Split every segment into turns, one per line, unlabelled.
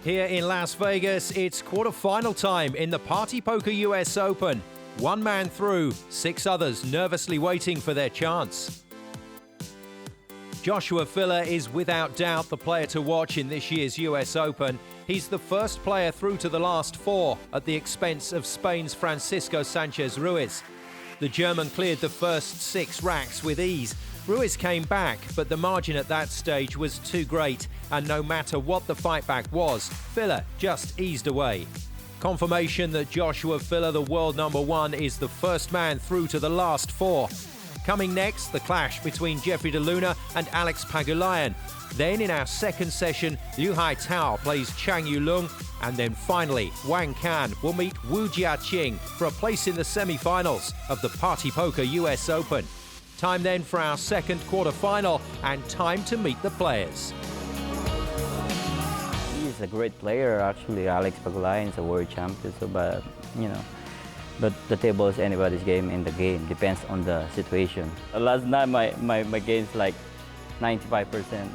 Here in Las Vegas, it's quarter-final time in the Party Poker US Open. One man through, 6 others nervously waiting for their chance. Joshua Filler is without doubt the player to watch in this year's US Open. He's the first player through to the last 4 at the expense of Spain's Francisco Sanchez Ruiz. The German cleared the first 6 racks with ease. Ruiz came back, but the margin at that stage was too great, and no matter what the fight back was, Filler just eased away. Confirmation that Joshua Filler, the world #1, is the first man through to the last 4. Coming next, the clash between Jeffrey De Luna and Alex Pagulayan. Then in our second session, Liu Haitao plays Chang Yulong, and then finally, Wang Can will meet Wu Jiaqing for a place in the semi-finals of the Party Poker US Open. Time then for our second quarter-final, and time to meet the players.
He's a great player, actually. Alex Pagulayan is a world champion, so, but the table is anybody's game in the game. Depends on the situation. Last night, my game's like 95%.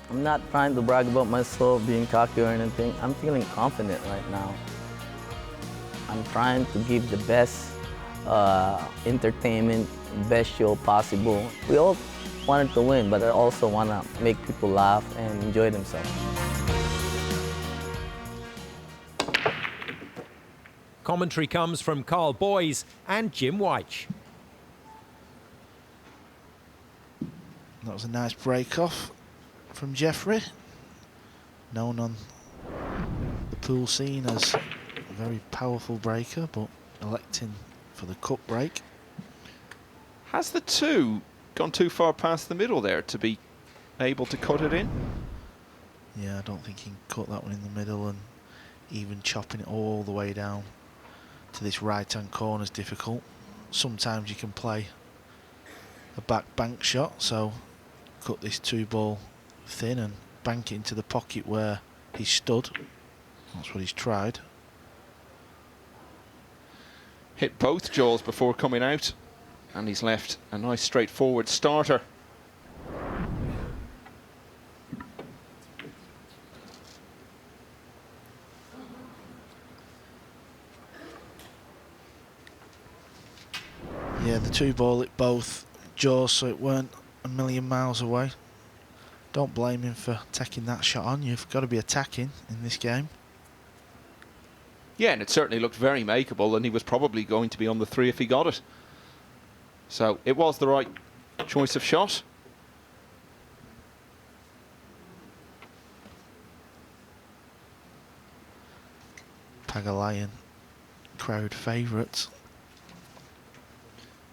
I'm not trying to brag about myself, being cocky or anything. I'm feeling confident right now. I'm trying to give the best entertainment, best show possible. We all wanted to win, but I also want to make people laugh and enjoy themselves.
Commentary comes from Carl Boyes and Jim Weich.
That was a nice break-off from Jeffrey, known on the pool scene as a very powerful breaker, but electing for the cut break.
Has the 2 gone too far past the middle there to be able to cut it in?
Yeah, I don't think he can cut that one in the middle, and even chopping it all the way down to this right-hand corner is difficult. Sometimes you can play a back bank shot, so cut this 2-ball thin and bank it into the pocket where he stood. That's what he's tried.
Hit both jaws before coming out, and he's left a nice straightforward starter.
Yeah, the 2-ball hit both jaws, so it weren't a million miles away. Don't blame him for taking that shot on. You've got to be attacking in this game.
Yeah, and it certainly looked very makeable, and he was probably going to be on the 3 if he got it. So it was the right choice of shot.
Pagulayan, crowd favourite.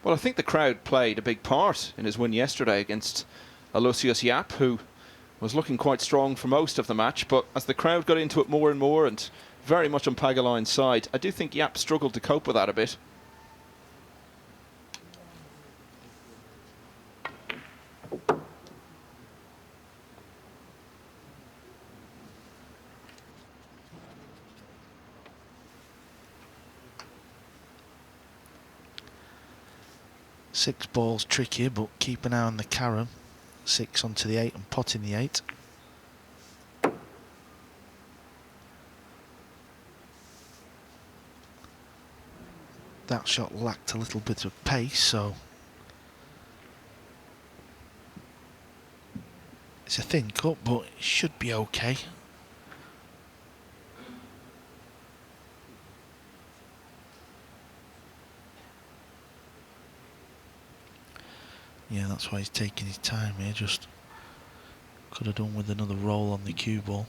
Well, I think the crowd played a big part in his win yesterday against Aloysius Yap, who was looking quite strong for most of the match, but as the crowd got into it more and more, and very much on Pagulayan's side, I do think Yap struggled to cope with that a bit.
Six balls tricky, but keep an eye on the carom. 6 onto the 8 and pot in the 8. That shot lacked a little bit of pace, so it's a thin cut, but it should be okay. Yeah, that's why he's taking his time here. Just could have done with another roll on the cue ball.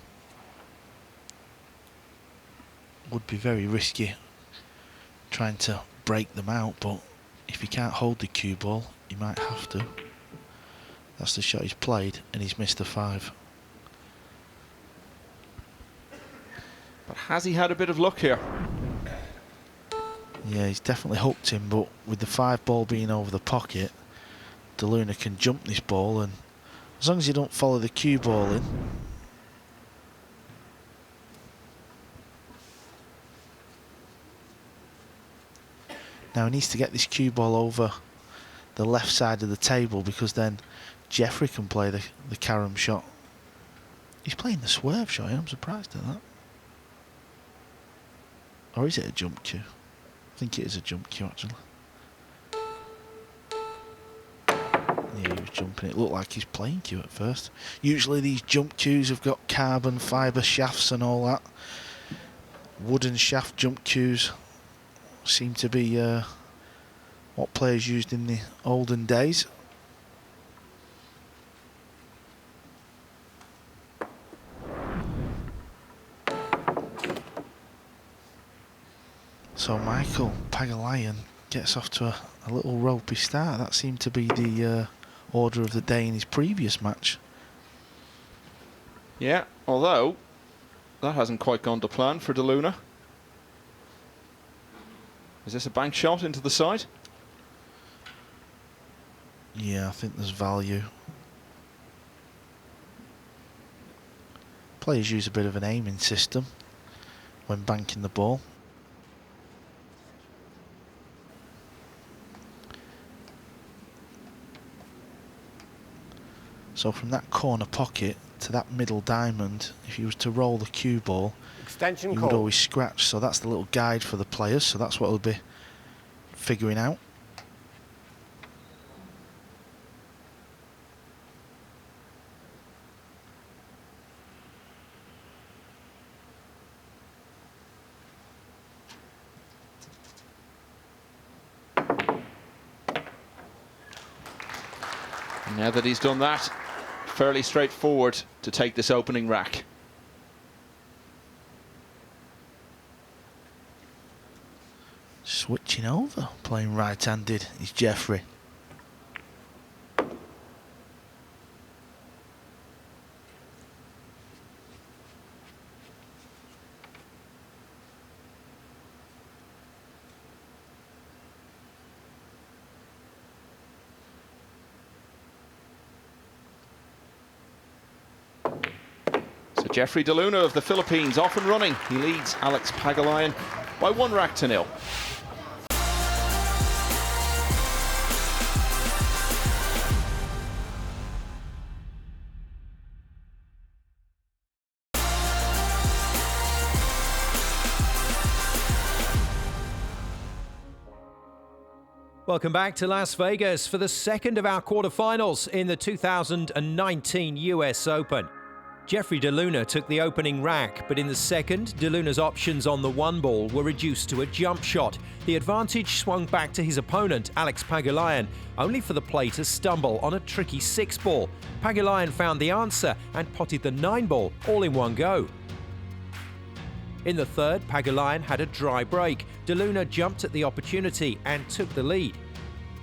Would be very risky trying to break them out, but if he can't hold the cue ball, he might have to. That's the shot he's played, and he's missed the 5.
But has he had a bit of luck here?
Yeah, he's definitely hooked him, but with the 5-ball being over the pocket, De Luna can jump this ball, and as long as you don't follow the cue ball in, now he needs to get this cue ball over the left side of the table, because then Jeffrey can play the carom shot. He's playing the swerve shot. I'm surprised at that. Or is it a jump cue? I think it is a jump cue, actually. Yeah, he was jumping. It looked like he's playing cue at first. Usually these jump cues have got carbon fibre shafts and all that. Wooden shaft jump cues seem to be what players used in the olden days. So Michael Pagulayan gets off to a little ropey start. That seemed to be the order of the day in his previous match.
Yeah, although that hasn't quite gone to plan for De Luna. Is this a bank shot into the side?
Yeah, I think there's value. Players use a bit of an aiming system when banking the ball. So from that corner pocket to that middle diamond, if you was to roll the cue ball, you would always scratch. So that's the little guide for the players. So that's what they'll be figuring out.
Now that he's done that, fairly straightforward to take this opening rack.
Switching over, playing right-handed is Jeffrey.
So Jeffrey De Luna of the Philippines off and running. He leads Alex Pagulayan by 1-0.
Welcome back to Las Vegas for the second of our quarterfinals in the 2019 US Open. Jeffrey De Luna took the opening rack, but in the second, De Luna's options on the one ball were reduced to a jump shot. The advantage swung back to his opponent, Alex Pagulayan, only for the play to stumble on a tricky 6-ball. Pagulayan found the answer and potted the 9-ball all in one go. In the third, Pagulayan had a dry break. De Luna jumped at the opportunity and took the lead.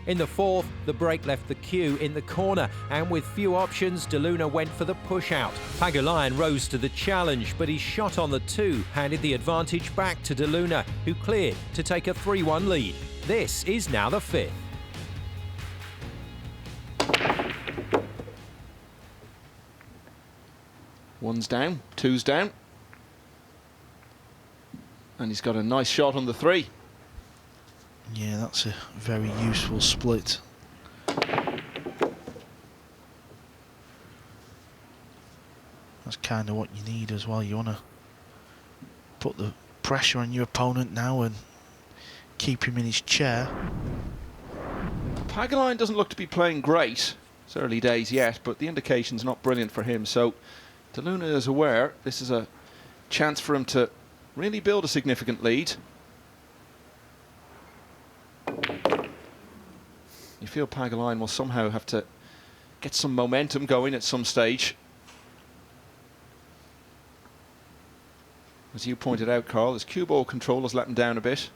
In the fourth, the break left the cue in the corner, and with few options, De Luna went for the push-out. Pagulayan rose to the challenge, but his shot on the 2 handed the advantage back to De Luna, who cleared to take a 3-1 lead. This is now the fifth.
One's down, two's down. And he's got a nice shot on the 3.
Yeah, that's a very useful split. That's kind of what you need as well. You want to put the pressure on your opponent now and keep him in his chair.
Pagulayan doesn't look to be playing great. It's early days yet, but the indication's not brilliant for him. So De Luna is aware this is a chance for him to really build a significant lead. You feel Pagulayan will somehow have to get some momentum going at some stage. As you pointed out, Carl, his cue ball control has let him down a bit.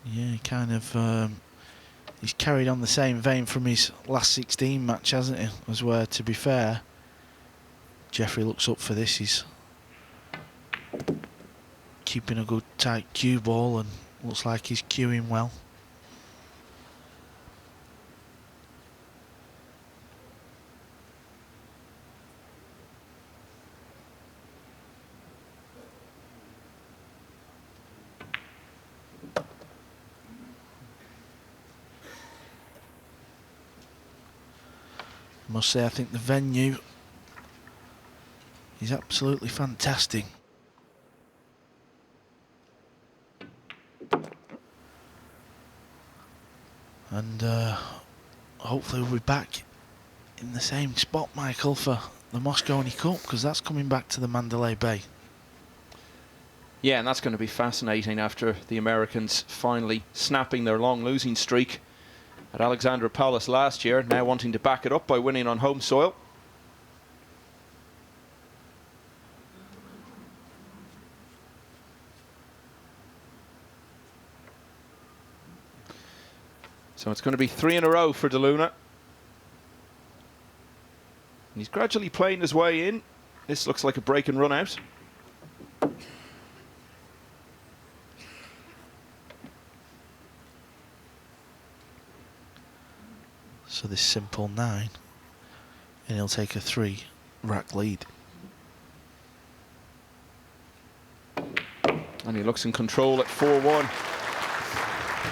Yeah, kind of. He's carried on the same vein from his last 16 match, hasn't he? As where, to be fair, Jeffrey looks up for this. He's keeping a good tight cue ball and looks like he's cueing well. must say, I think the venue is absolutely fantastic. And hopefully we'll be back in the same spot, Michael, for the Mosconi Cup, because that's coming back to the Mandalay Bay.
Yeah, and that's going to be fascinating after the Americans finally snapping their long losing streak at Alexandra Palace last year, now wanting to back it up by winning on home soil. So it's going to be 3 in a row for De Luna. And he's gradually playing his way in. This looks like a break and run out.
So this simple 9, and he'll take a 3 rack lead.
And he looks in control at 4-1.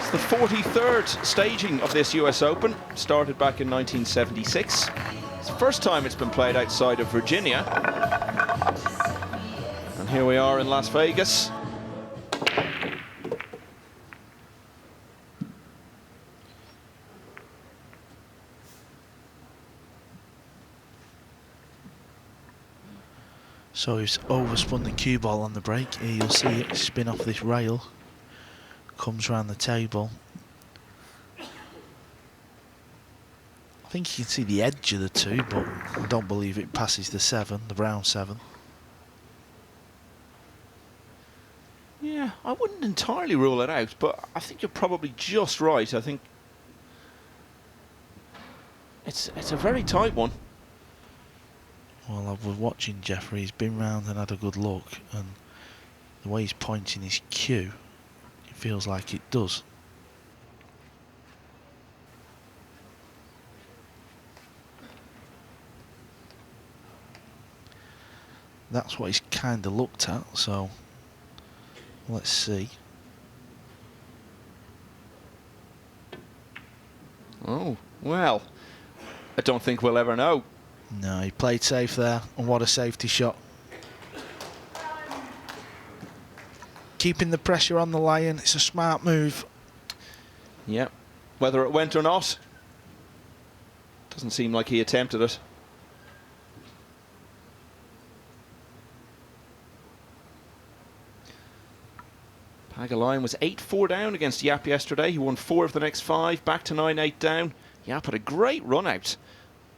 It's the 43rd staging of this US Open, started back in 1976. It's the first time it's been played outside of Virginia. And here we are in Las Vegas.
So he's overspun the cue ball on the break. Here you'll see it spin off this rail, comes round the table. I think you can see the edge of the 2, but I don't believe it passes the 7, the brown 7.
Yeah, I wouldn't entirely rule it out, but I think you're probably just right. I think it's a very tight one.
Well, I was watching Jeffrey, he's been round and had a good look, and the way he's pointing his cue, it feels like it does. That's what he's kind of looked at, so let's see.
Oh, well, I don't think we'll ever know.
No, he played safe there, and what a safety shot. Keeping the pressure on the Lion, it's a smart move.
Yeah, whether it went or not, doesn't seem like he attempted it. Pagulayan was 8-4 down against Yap yesterday. He won 4 of the next 5, back to 9-8 down. Yap had a great run out.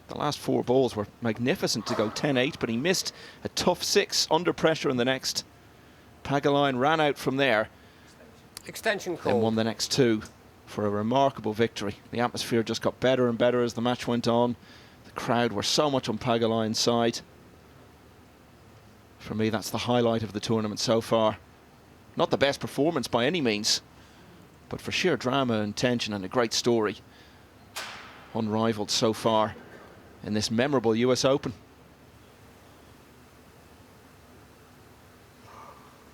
The last 4 balls were magnificent to go 10-8, but he missed a tough 6 under pressure in the next. Pagulayan ran out from there.
Extension call.
Then won the next 2 for a remarkable victory. The atmosphere just got better and better as the match went on. The crowd were so much on Pagulayan's side. For me, that's the highlight of the tournament so far. Not the best performance by any means, but for sheer drama and tension and a great story. Unrivaled so far in this memorable US Open.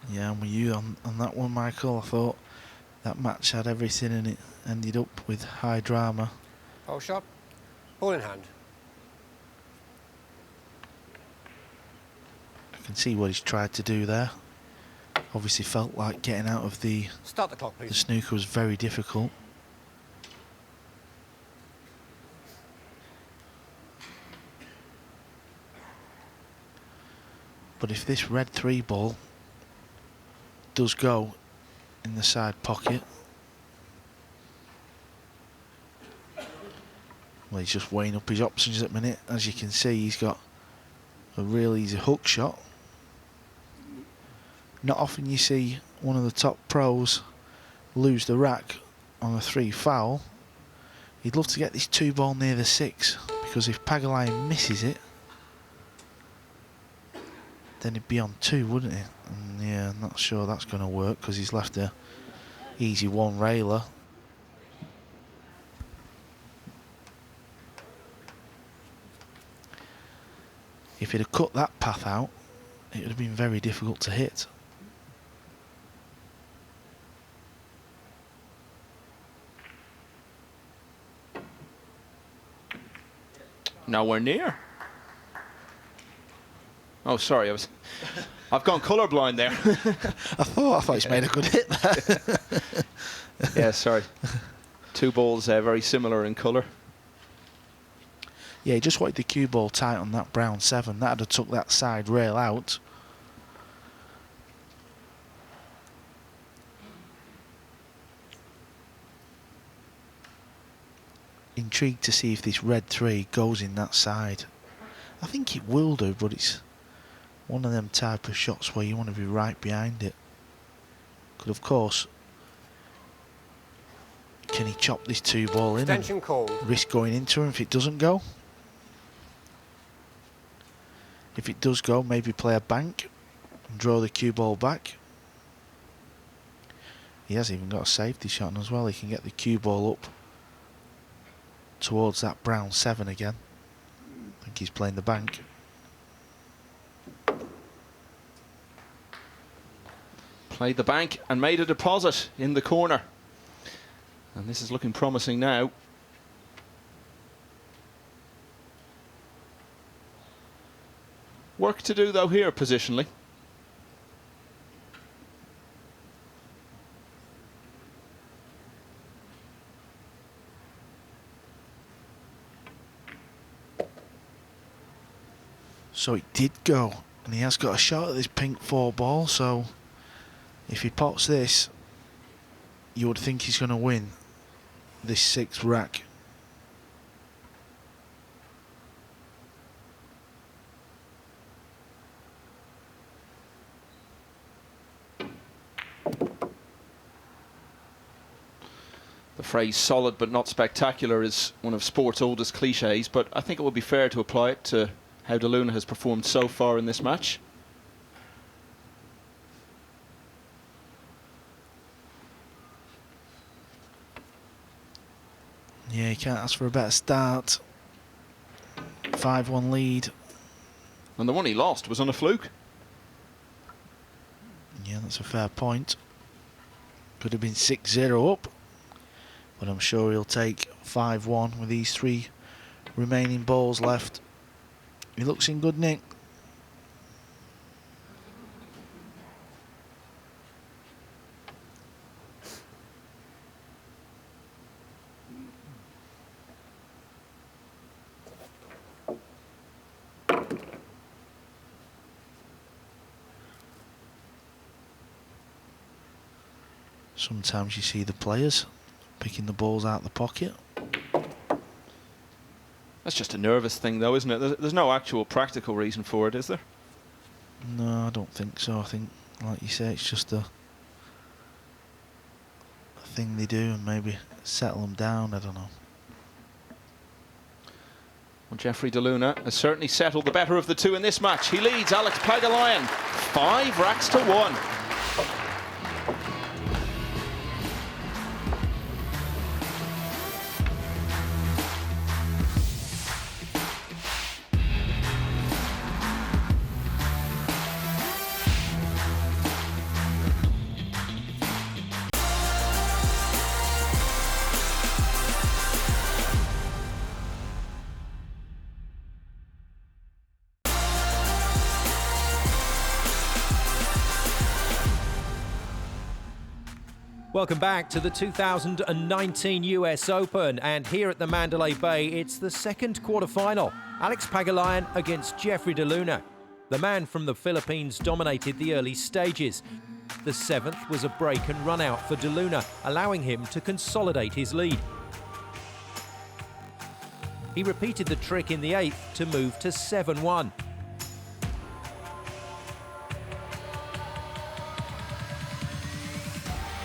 Yeah, I'm with you on that one, Michael. I thought that match had everything and it ended up with high drama.
Ball shot. Ball in hand.
I can see what he's tried to do there. Obviously felt like getting out of the
Start the clock, please.
snooker was very difficult. But if this red 3 ball does go in the side pocket, well, he's just weighing up his options at the minute. As you can see, he's got a real easy hook shot. Not often you see one of the top pros lose the rack on a 3 foul. He'd love to get this 2 ball near the 6, because if Pagulayan misses it, then he'd be on 2, wouldn't he? And yeah, I'm not sure that's going to work, because he's left a easy 1 railer. If he'd have cut that path out, it would have been very difficult to hit.
Nowhere near. Oh, sorry, I've gone colourblind there.
I thought he's made a good hit there.
Yeah, sorry. Two balls very similar in colour.
Yeah, he just wanted the cue ball tight on that brown 7. That'd have took that side rail out. Intrigued to see if this red 3 goes in that side. I think it will do, but it's one of them type of shots where you want to be right behind it. Could, of course, can he chop this 2 ball in
Extension called.
risk going into him if it doesn't go? If it does go, maybe play a bank and draw the cue ball back. He has even got a safety shot on as well. He can get the cue ball up towards that brown 7 again. I think he's playing the bank.
Played the bank and made a deposit in the corner. And this is looking promising now. Work to do though here positionally.
So it did go, and he has got a shot at this pink 4 ball, so if he pots this, you would think he's going to win this 6th rack.
The phrase solid but not spectacular is one of sport's oldest cliches, but I think it would be fair to apply it to how De Luna has performed so far in this match.
Yeah, you can't ask for a better start. 5-1 lead.
And the one he lost was on a fluke.
Yeah, that's a fair point. Could have been 6-0 up, but I'm sure he'll take 5-1 with these 3 remaining balls left. He looks in good nick. Sometimes you see the players picking the balls out of the pocket.
That's just a nervous thing though, isn't it? There's no actual practical reason for it, is there?
No, I don't think so. I think, like you say, it's just a thing they do and maybe settle them down. I don't know.
Well, Jeffrey De Luna has certainly settled the better of the 2 in this match. He leads Alex Pagulayan 5 racks to 1.
Welcome back to the 2019 US Open, and here at the Mandalay Bay, it's the 2nd quarter-final. Alex Pagulayan against Jeffrey De Luna. The man from the Philippines dominated the early stages. The 7th was a break and run out for De Luna, allowing him to consolidate his lead. He repeated the trick in the 8th to move to 7-1.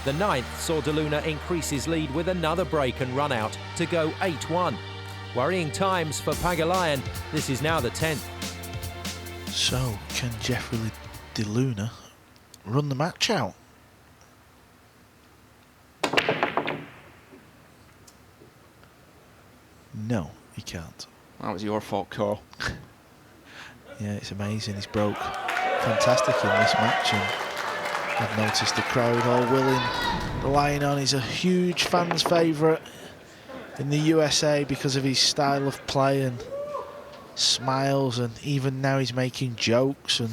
The 9th saw De Luna increase his lead with another break and run out to go 8-1. Worrying times for Pagulayan. This is now the 10th.
So, can Jeffrey De Luna run the match out? No, he can't.
That was your fault, Carl.
Yeah, it's amazing. He's broke fantastic in this match, and I've noticed the crowd all willing. The Lion on is a huge fans' favourite in the USA because of his style of play, and smiles, and even now he's making jokes, and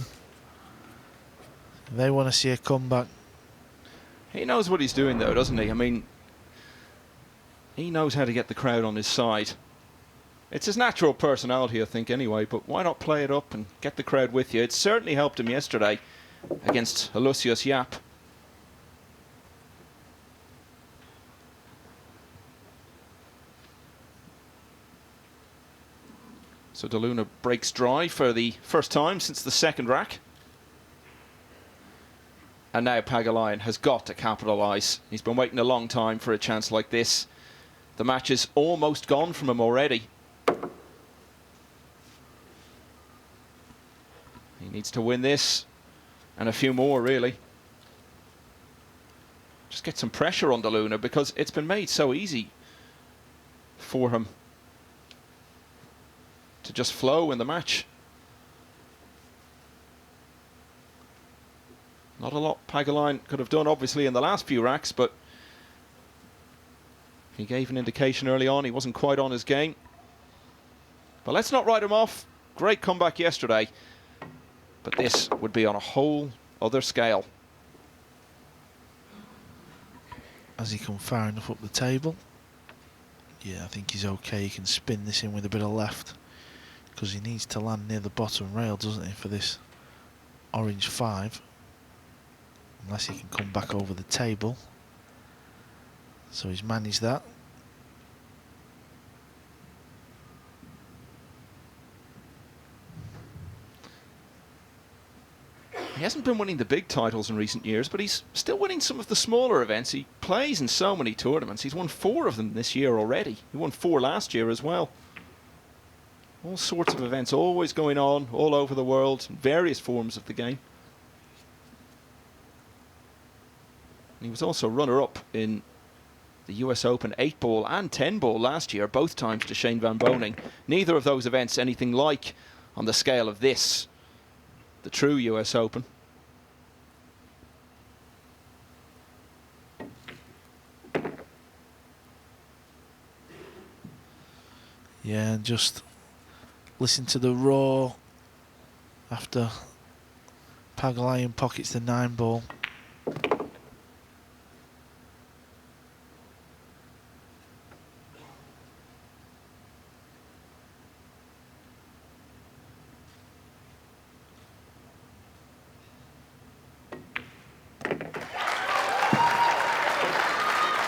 they want to see a comeback.
He knows what he's doing, though, doesn't he? I mean, he knows how to get the crowd on his side. It's his natural personality, I think, anyway, but why not play it up and get the crowd with you? It certainly helped him yesterday against Aloysius Yap. So De Luna breaks dry for the first time since the second rack. And now Pagulayan has got to capitalise. He's been waiting a long time for a chance like this. The match is almost gone from him already. He needs to win this and a few more, really. Just get some pressure on De Luna, because it's been made so easy for him to just flow in the match. Not a lot Pagulayan could have done, obviously, in the last few racks, but he gave an indication early on he wasn't quite on his game. But let's not write him off. Great comeback yesterday, but this would be on a whole other scale.
Has he come far enough up the table? Yeah, I think he's okay. He can spin this in with a bit of left, because he needs to land near the bottom rail, doesn't he, for this orange 5. Unless he can come back over the table. So he's managed that.
He hasn't been winning the big titles in recent years, but he's still winning some of the smaller events. He plays in so many tournaments. He's won 4 of them this year already. He won 4 last year as well. All sorts of events always going on all over the world, in various forms of the game. And he was also runner-up in the US Open 8-ball and 10-ball last year, both times to Shane Van Boening. Neither of those events anything like on the scale of this, the true US Open.
Yeah, and just listen to the roar after Pagulayan pockets the 9-ball.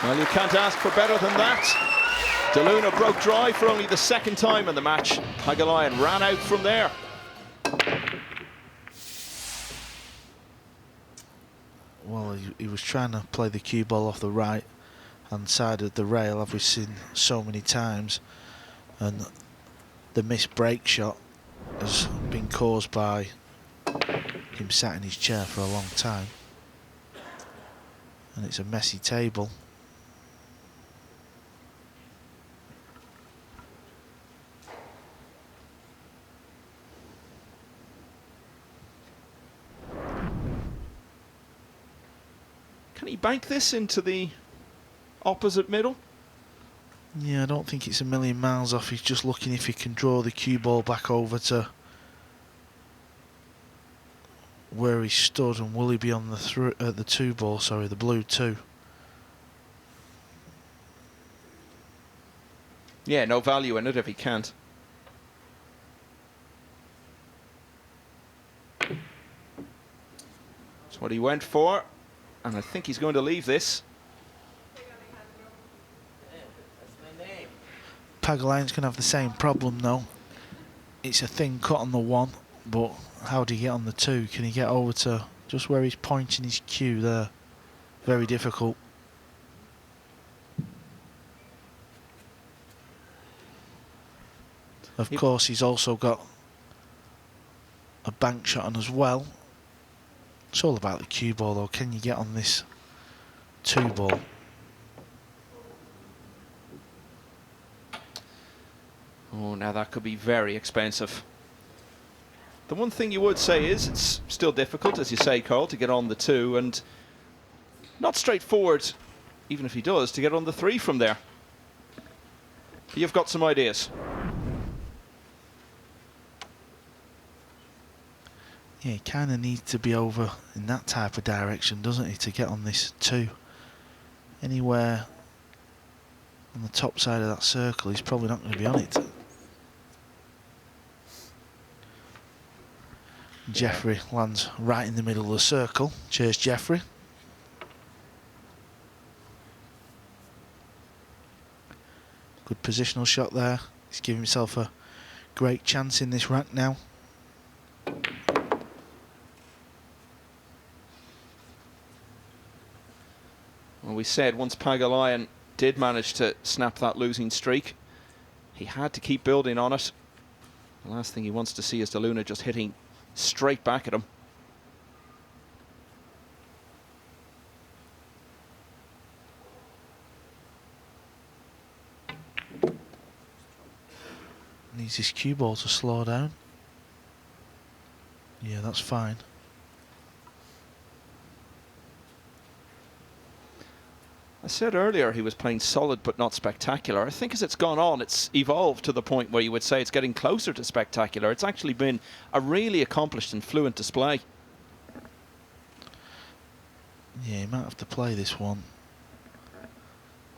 Well, you can't ask for better than that. De Luna broke dry for only the second time in the match. Pagulayan ran out from there.
Well, he was trying to play the cue ball off the right hand side of the rail, as we've seen so many times, and the missed break shot has been caused by him sat in his chair for a long time, and it's a messy table.
Can he bank this into the opposite middle?
Yeah, I don't think it's a million miles off. He's just looking if he can draw the cue ball back over to where he stood, and will he be on the 2-ball, sorry, the blue 2.
Yeah, no value in it if he can't. That's what he went for, and I think he's going to leave this.
Pagulayan's going to have the same problem though. It's a thin cut on the 1, but how do you get on the 2? Can he get over to just where he's pointing his cue there? Very difficult. Of course, he's also got a bank shot on as well. It's all about the cue ball though. Can you get on this 2-ball?
Oh, now that could be very expensive. The one thing you would say is it's still difficult, as you say, Carl, to get on the 2, and not straightforward, even if he does, to get on the 3 from there. You've got some ideas.
Yeah, he kind of needs to be over in that type of direction, doesn't he, to get on this 2. Anywhere on the top side of that circle, he's probably not going to be on it. Jeffrey lands right in the middle of the circle. Cheers, Jeffrey. Good positional shot there. He's giving himself a great chance in this rack now.
Well, we said once Pagulayan did manage to snap that losing streak, he had to keep building on it. The last thing he wants to see is De Luna just hitting straight back at him.
Needs his cue ball to slow down. Yeah, that's fine.
I said earlier he was playing solid but not spectacular. I think as it's gone on, it's evolved to the point where you would say it's getting closer to spectacular. It's actually been a really accomplished and fluent display.
Yeah, he might have to play this one.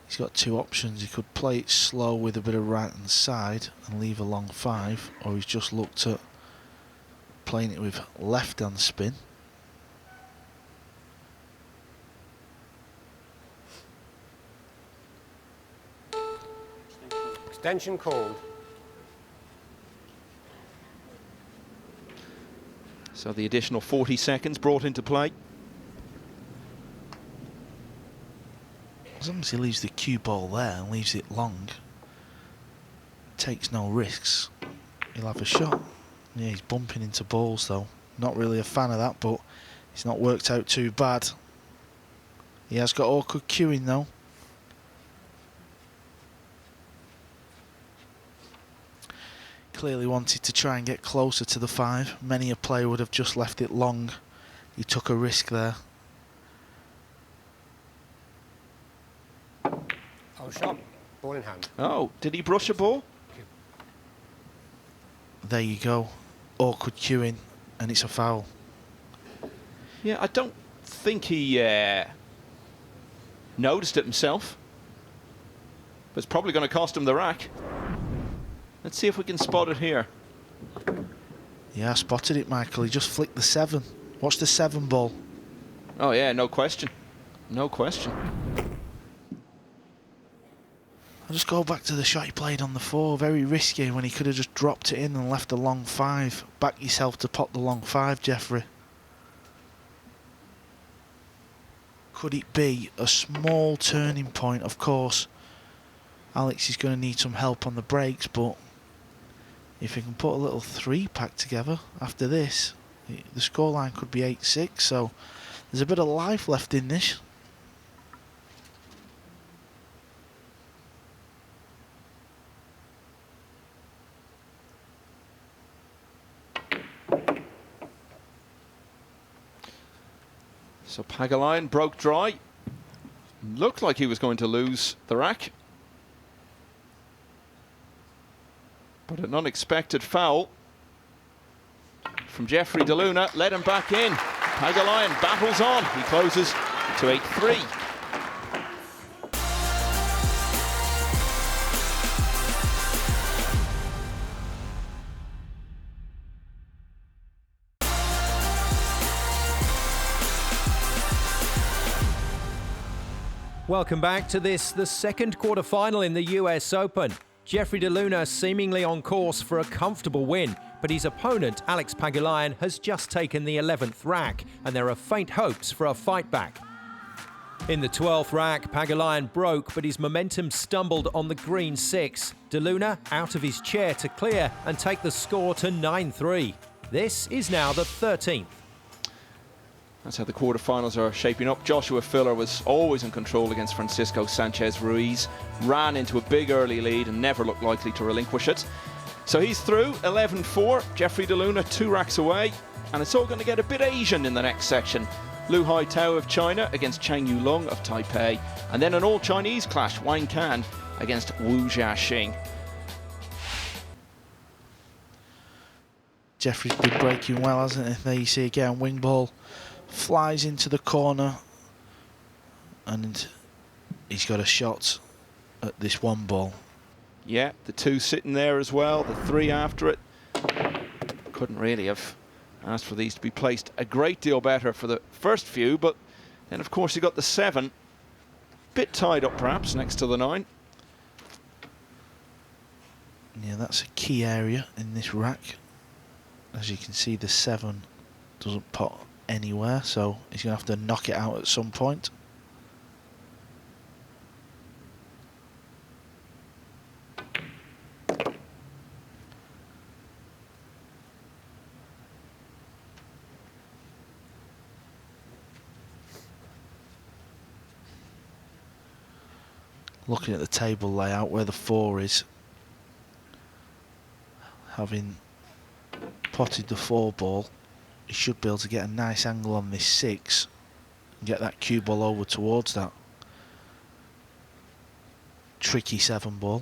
He's got 2 options. He could play it slow with a bit of right hand side and leave a long 5, or he's just looked at playing it with left hand spin.
Extension called.
So the additional 40 seconds brought into play.
As long as he leaves the cue ball there and leaves it long, takes no risks, he'll have a shot. Yeah, he's bumping into balls though. Not really a fan of that, but it's not worked out too bad. He has got awkward cueing though. Clearly wanted to try and get closer to the 5. Many a player would have just left it long. He took a risk there.
Oh, shot. Ball in hand.
Oh, did he brush a ball?
There you go. Awkward cueing, and it's a foul.
Yeah, I don't think he noticed it himself. But it's probably going to cost him the rack. Let's see if we can spot it here.
Yeah, I spotted it, Michael. He just flicked the 7. Watch the 7 ball.
Oh yeah, no question. No question.
I'll just go back to the shot he played on the 4. Very risky when he could have just dropped it in and left a long 5. Back yourself to pot the long 5, Jeffrey. Could it be a small turning point? Of course, Alex is going to need some help on the breaks, but if he can put a little 3-pack together after this, the scoreline could be 8-6, so there's a bit of life left in this.
So Pagulayan broke dry. Looked like he was going to lose the rack. But an unexpected foul from Jeffrey De Luna led him back in. Pagulayan battles on. He closes to 8-3.
Welcome back to the second quarter-final in the US Open. Jeffrey De Luna seemingly on course for a comfortable win, but his opponent, Alex Pagulayan, has just taken the 11th rack, and there are faint hopes for a fight back. In the 12th rack, Pagulayan broke, but his momentum stumbled on the green 6. De Luna out of his chair to clear and take the score to 9-3. This is now the 13th.
That's how the quarterfinals are shaping up. Joshua Filler was always in control against Francisco Sanchez Ruiz, ran into a big early lead and never looked likely to relinquish it. So he's through, 11-4. Jeffrey De Luna 2 racks away, and it's all going to get a bit Asian in the next section. Lu Haitao of China against Chang Yulong of Taipei, and then an all-Chinese clash, Wang Kan against Wu Jiaxing.
Jeffrey's been breaking well, hasn't he? There you see again, wing ball flies into the corner, and he's got a shot at this one ball.
Yeah, the 2 sitting there as well, the 3 after it. Couldn't really have asked for these to be placed a great deal better for the first few, but then of course he got the 7. Bit tied up perhaps next to the 9.
Yeah, that's a key area in this rack. As you can see, the 7 doesn't pot anywhere, so he's going to have to knock it out at some point. Looking at the table layout where the 4 is, having potted the 4 ball, he should be able to get a nice angle on this 6 and get that cue ball over towards that tricky 7 ball.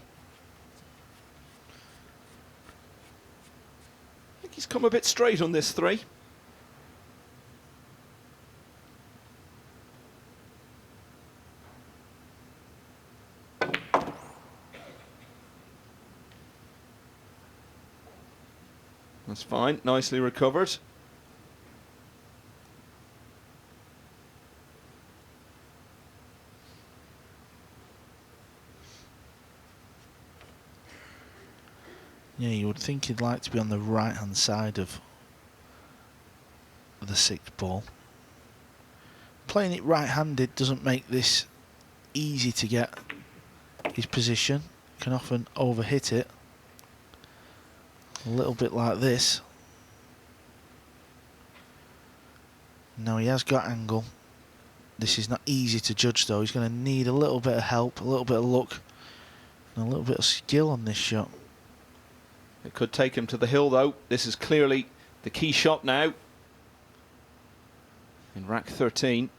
I think he's come a bit straight on this 3. That's fine, nicely recovered.
Yeah, you would think he'd like to be on the right hand side of the 6th ball. Playing it right-handed doesn't make this easy to get his position. Can often overhit it. A little bit like this. Now he has got angle. This is not easy to judge though. He's going to need a little bit of help, a little bit of luck, and a little bit of skill on this shot.
It could take him to the hill though. This is clearly the key shot now in rack 13.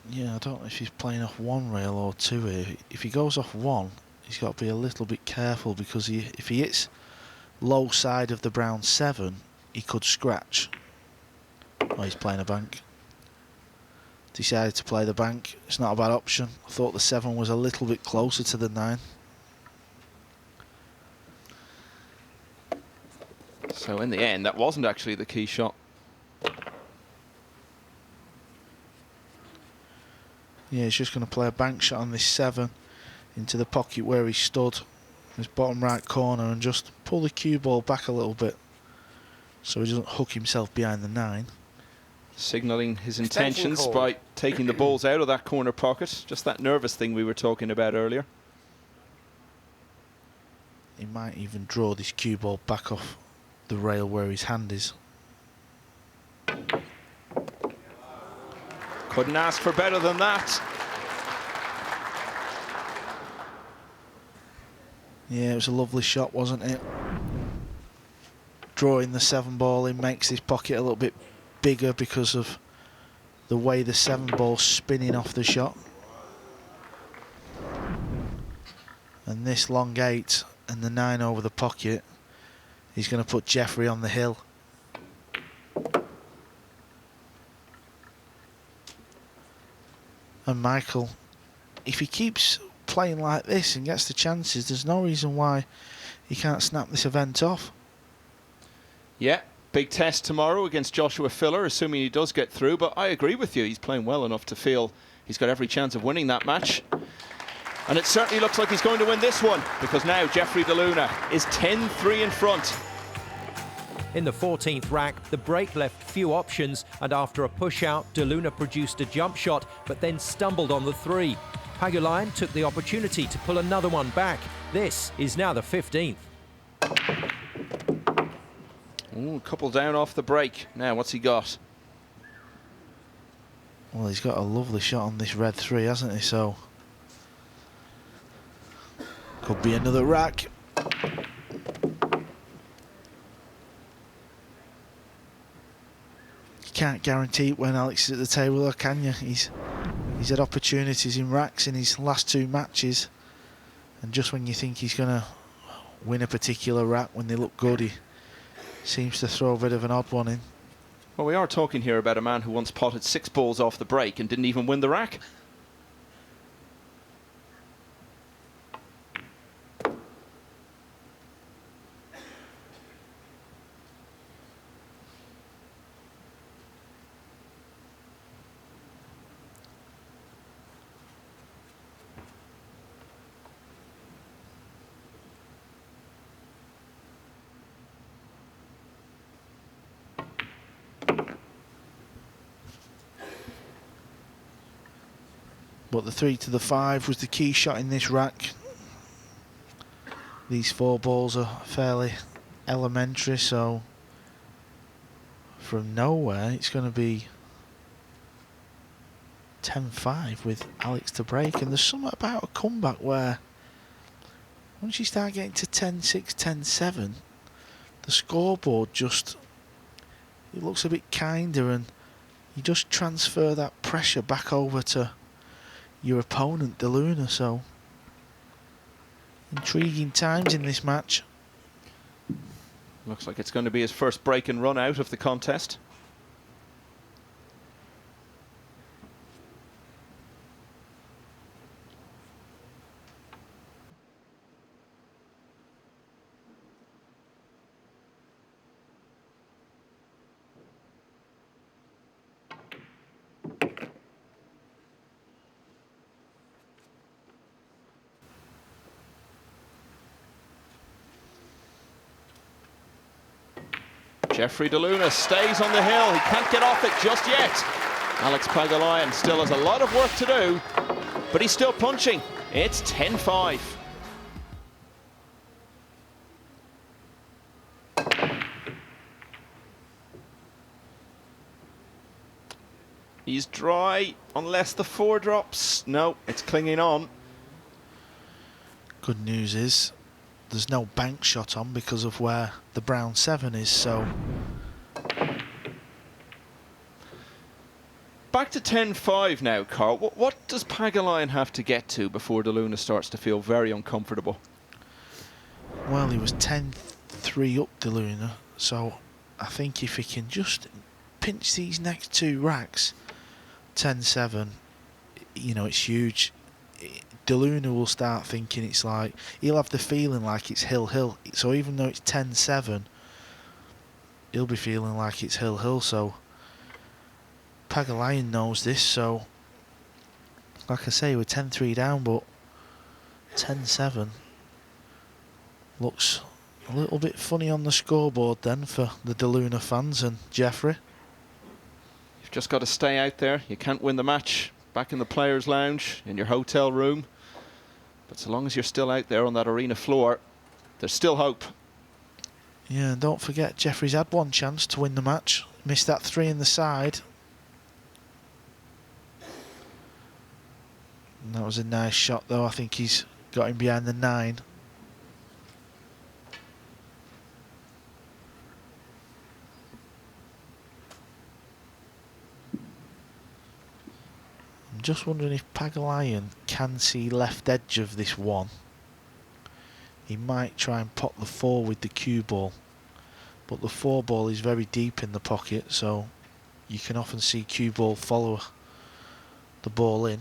Yeah, I don't know if he's playing off 1 rail or 2 here. If he goes off 1, he's got to be a little bit careful, because if he hits low side of the brown 7, he could scratch. Oh, he's playing a bank. Decided to play the bank. It's not a bad option. I thought the 7 was a little bit closer to the 9.
So in the end, that wasn't actually the key shot.
Yeah, he's just going to play a bank shot on this 7 into the pocket where he stood, his bottom right corner, and just pull the cue ball back a little bit so he doesn't hook himself behind the 9.
Signalling his intentions by taking the balls out of that corner pocket. Just that nervous thing we were talking about earlier.
He might even draw this cue ball back off the rail where his hand is.
Couldn't ask for better than that.
Yeah, it was a lovely shot, wasn't it? Drawing the 7 ball in makes his pocket a little bit bigger because of the way the 7 ball's spinning off the shot. And this long 8 and the 9 over the pocket, he's going to put Jeffrey on the hill. And Michael, if he keeps playing like this and gets the chances, there's no reason why he can't snap this event off.
Yeah, big test tomorrow against Joshua Filler, assuming he does get through. But I agree with you, he's playing well enough to feel he's got every chance of winning that match. And it certainly looks like he's going to win this one, because now Jeffrey De Luna is 10-3 in front.
In the 14th rack, the break left few options, and after a push-out, De Luna produced a jump shot, but then stumbled on the 3. Pagulayan took the opportunity to pull another one back. This is now the 15th.
Ooh, couple down off the break. Now, what's he got?
Well, he's got a lovely shot on this red 3, hasn't he? So, could be another rack. Can't guarantee it when Alex is at the table, though, can you? He's had opportunities in racks in his last 2 matches, and just when you think he's going to win a particular rack when they look good. He seems to throw a bit of an odd one in.
Well, we are talking here about a man who once potted 6 balls off the break and didn't even win the rack.
But the 3 to the 5 was the key shot in this rack. These 4 balls are fairly elementary, so from nowhere it's going to be 10-5 with Alex to break. And there's something about a comeback where once you start getting to 10-6, 10-7, the scoreboard just, it looks a bit kinder, and you just transfer that pressure back over to your opponent, De Luna. So intriguing times in this match.
Looks like it's going to be his first break and run out of the contest. Jeffrey De Luna stays on the hill. He can't get off it just yet. Alex Pagulayan still has a lot of work to do, but he's still punching. It's 10-5. He's dry, unless the 4 drops. No, it's clinging on.
Good news is there's no bank shot on because of where the brown 7 is, so
back to 10-5 now, Carl. What does Pagulayan have to get to before De Luna starts to feel very uncomfortable?
well, he was 10-3 up, De Luna, so I think if he can just pinch these next 2 racks, 10-7, you know, it's huge. De Luna will start thinking it's like, he'll have the feeling like it's hill-hill. So even though it's 10-7, he'll be feeling like it's hill-hill. So Pagulayan knows this. So like I say, we're 10-3 down, but 10-7 looks a little bit funny on the scoreboard then for the De Luna fans and Jeffrey.
You've just got to stay out there. You can't win the match back in the players' lounge, in your hotel room. But so long as you're still out there on that arena floor, there's still hope.
Yeah, and don't forget, Jeffrey's had 1 chance to win the match. Missed that 3 in the side. And that was a nice shot, though. I think he's got him behind the 9. I'm just wondering if Pagulayan can see left edge of this 1. He might try and pop the 4 with the cue ball, but the 4 ball is very deep in the pocket, so you can often see cue ball follow the ball in.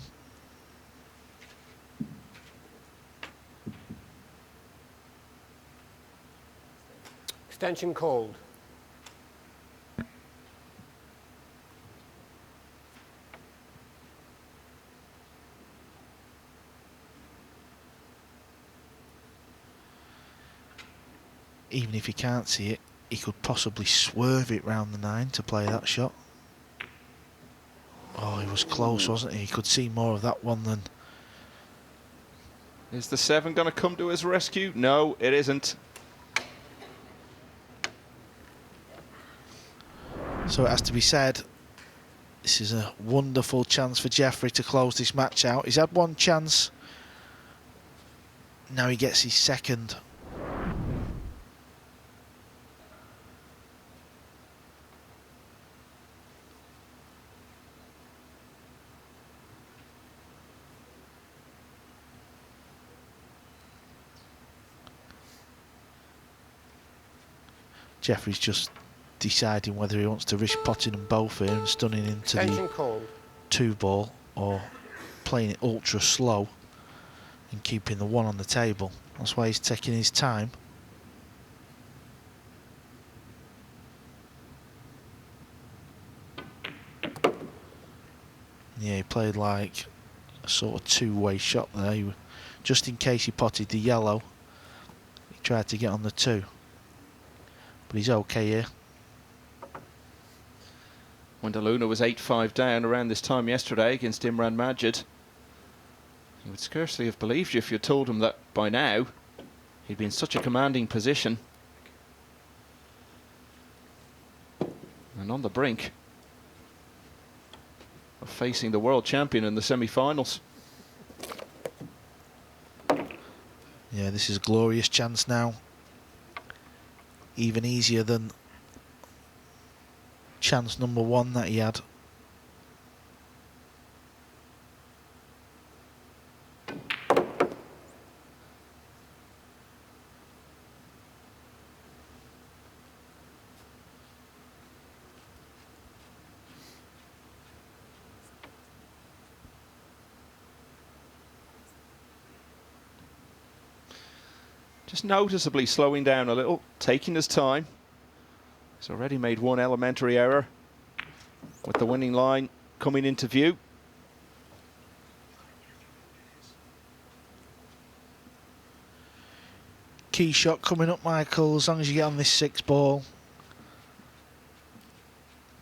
Extension called.
Even if he can't see it, he could possibly swerve it round the 9 to play that shot. Oh, he was close, wasn't he? He could see more of that one than...
Is the 7 going to come to his rescue? No, it isn't.
So it has to be said, this is a wonderful chance for Jeffrey to close this match out. He's had 1 chance. Now he gets his 2nd. Jeffrey's just deciding whether he wants to risk potting them both here and stunning into
Extension
the
called.
2-ball, or playing it ultra slow and keeping the 1 on the table. That's why he's taking his time. Yeah, he played like a sort of 2-way shot there. Just in case he potted the yellow, he tried to get on the 2. But he's okay here.
When DeLuna was 8-5 down around this time yesterday against Imran Majid, he would scarcely have believed you if you told him that by now he'd be in such a commanding position and on the brink of facing the world champion in the semi-finals.
Yeah, this is a glorious chance now. Even easier than chance number 1 that he had.
Just noticeably slowing down a little, taking his time. He's already made 1 elementary error with the winning line coming into view.
Key shot coming up, Michael. As long as you get on this 6-ball,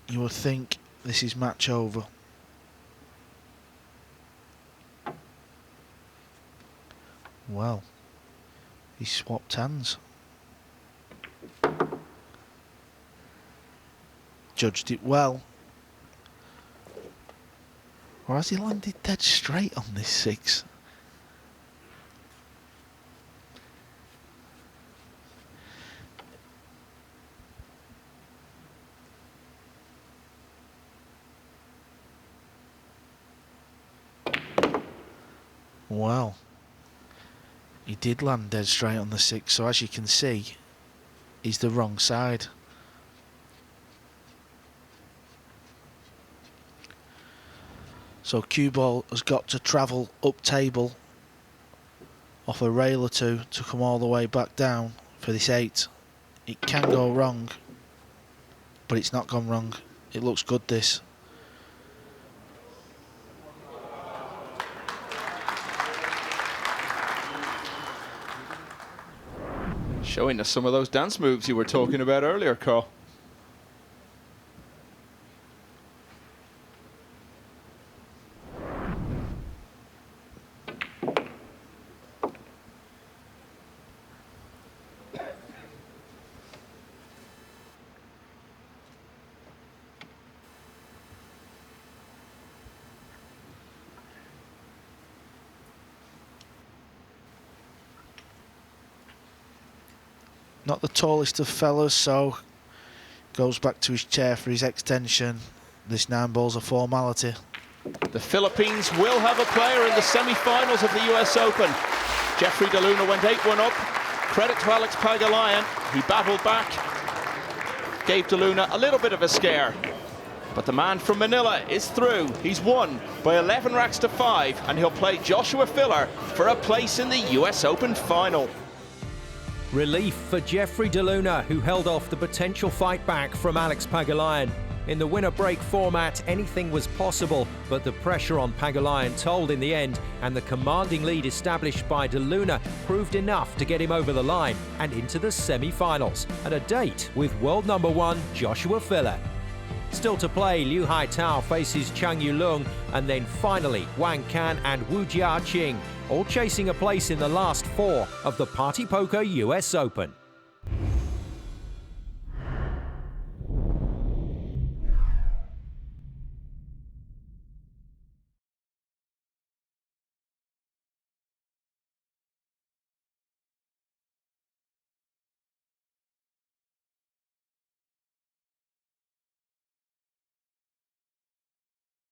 you would think this is match over. Well, he swapped hands. Judged it well. Or has he landed dead straight on this 6? Well, he did land dead straight on the 6, so as you can see, he's the wrong side. So cue ball has got to travel up table off a rail or 2 to come all the way back down for this 8. It can go wrong, but it's not gone wrong. It looks good, this.
Showing us some of those dance moves you were talking about earlier, Carl.
Not the tallest of fellas, so goes back to his chair for his extension. This 9-ball's a formality.
The Philippines will have a player in the semi-finals of the US Open. Jeffrey DeLuna went 8-1 up. Credit to Alex Pagulayan. He battled back, gave DeLuna a little bit of a scare. But the man from Manila is through. He's won by 11 racks to 5, and he'll play Joshua Filler for a place in the US Open final.
Relief for Jeffrey DeLuna, who held off the potential fight back from Alex Pagulayan. In the winner break format, anything was possible, but the pressure on Pagulayan told in the end, and the commanding lead established by DeLuna proved enough to get him over the line and into the semi-finals, and a date with world number 1 Joshua Filler. Still to play, Liu Haitao faces Chang Yulung, and then finally Wang Can and Wu Jiaqing, all chasing a place in the last 4 of the Party Poker US Open.